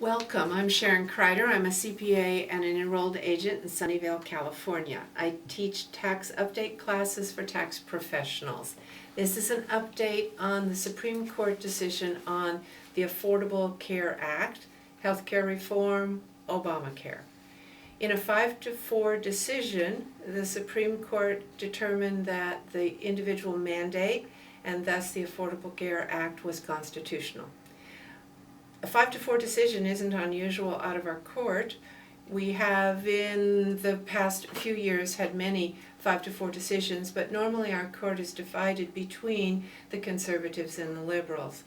Welcome, I'm Sharon Kreider. I'm a CPA and an enrolled agent in Sunnyvale, California. I teach tax update classes for tax professionals. This is an update on the Supreme Court decision on the Affordable Care Act, healthcare reform, Obamacare. In a 5-4 decision, the Supreme Court determined that the individual mandate and thus the Affordable Care Act was constitutional. A 5-4 decision isn't unusual out of our court. We have in the past few years had many 5-4 decisions, but normally our court is divided between the conservatives and the liberals.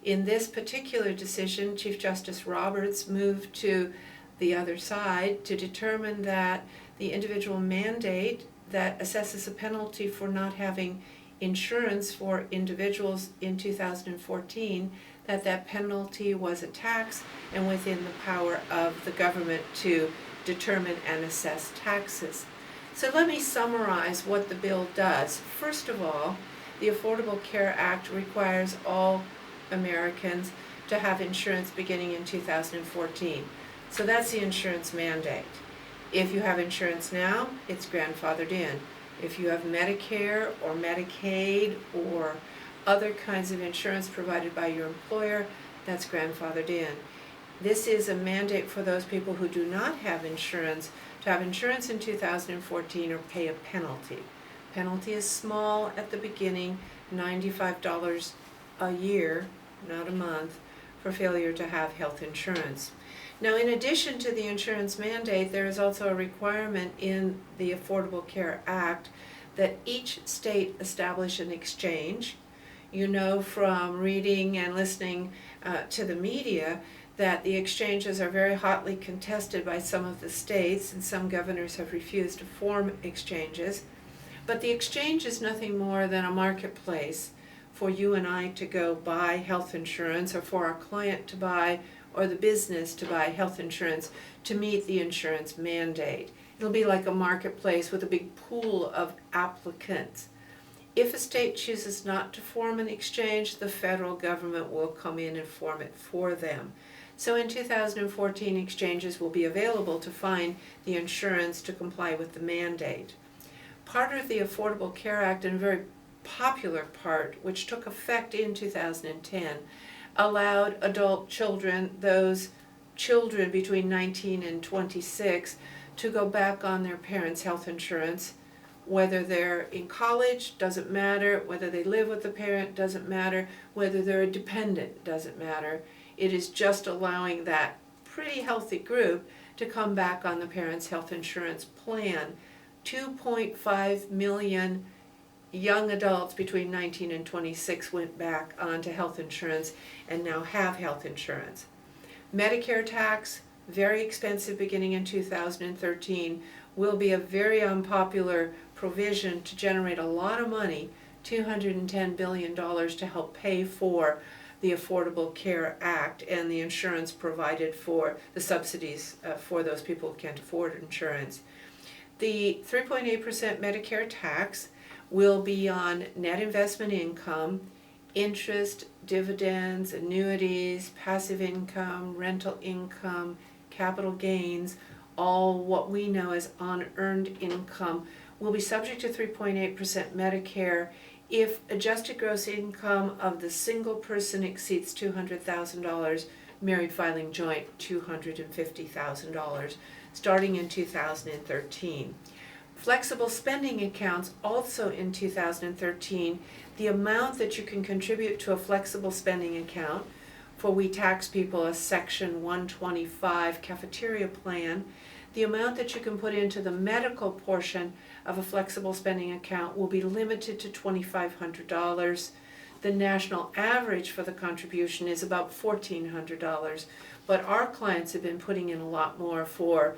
In this particular decision, Chief Justice Roberts moved to the other side to determine that the individual mandate that assesses a penalty for not having insurance for individuals in 2014, that penalty was a tax and within the power of the government to determine and assess taxes. So let me summarize what the bill does. First of all, the Affordable Care Act requires all Americans to have insurance beginning in 2014. So that's the insurance mandate. If you have insurance now, it's grandfathered in. If you have Medicare or Medicaid or other kinds of insurance provided by your employer, that's grandfathered in. This is a mandate for those people who do not have insurance to have insurance in 2014 or pay a penalty. Penalty is small at the beginning, $95 a year, not a month, for failure to have health insurance. Now, in addition to the insurance mandate, there is also a requirement in the Affordable Care Act that each state establish an exchange. You know from reading and listening to the media that the exchanges are very hotly contested by some of the states, and some governors have refused to form exchanges. But the exchange is nothing more than a marketplace for you and I to go buy health insurance, or for our client to buy, or the business to buy health insurance to meet the insurance mandate. It'll be like a marketplace with a big pool of applicants. If a state chooses not to form an exchange, the federal government will come in and form it for them. So in 2014, exchanges will be available to find the insurance to comply with the mandate. Part of the Affordable Care Act, and a very popular part, which took effect in 2010, allowed adult children, those children between 19 and 26, to go back on their parents' health insurance. Whether they're in college, doesn't matter. Whether they live with the parent, doesn't matter. Whether they're a dependent, doesn't matter. It is just allowing that pretty healthy group to come back on the parent's health insurance plan. 2.5 million young adults between 19 and 26 went back onto health insurance and now have health insurance. Medicare tax, very expensive beginning in 2013, will be a very unpopular provision to generate a lot of money, $210 billion, to help pay for the Affordable Care Act and the insurance provided for the subsidies for those people who can't afford insurance. The 3.8% Medicare tax will be on net investment income, interest, dividends, annuities, passive income, rental income, capital gains, all what we know as unearned income, will be subject to 3.8% Medicare if adjusted gross income of the single person exceeds $200,000, married filing joint $250,000, starting in 2013. Flexible spending accounts also in 2013, the amount that you can contribute to a flexible spending account, for we tax people a Section 125 cafeteria plan, the amount that you can put into the medical portion of a flexible spending account will be limited to $2,500. The national average for the contribution is about $1,400, but our clients have been putting in a lot more for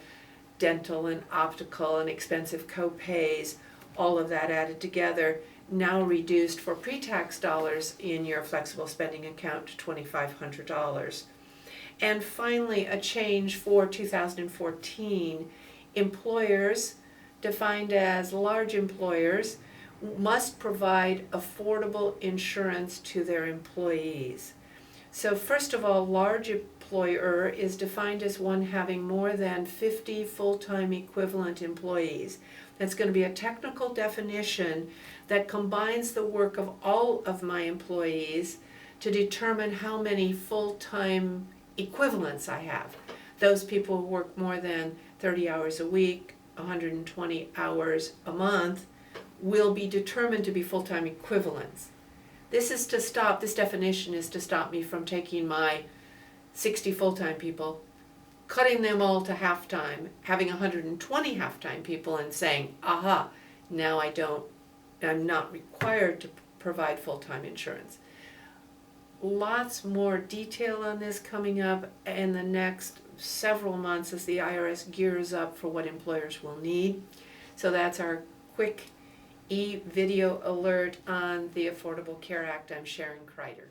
dental and optical and expensive co-pays, all of that added together, now reduced for pre-tax dollars in your flexible spending account to $2,500. And finally, a change for 2014, employers, defined as large employers, must provide affordable insurance to their employees. So first of all, large employer is defined as one having more than 50 full-time equivalent employees. That's going to be a technical definition that combines the work of all of my employees to determine how many full-time equivalents I have. Those people who work more than 30 hours a week, 120 hours a month, will be determined to be full-time equivalents. This definition is to stop me from taking my 60 full-time people, cutting them all to half-time, having 120 half-time people and saying, aha, now I'm not required to provide full-time insurance. Lots more detail on this coming up in the next several months as the IRS gears up for what employers will need. So that's our quick e-video alert on the Affordable Care Act. I'm Sharon Kreider.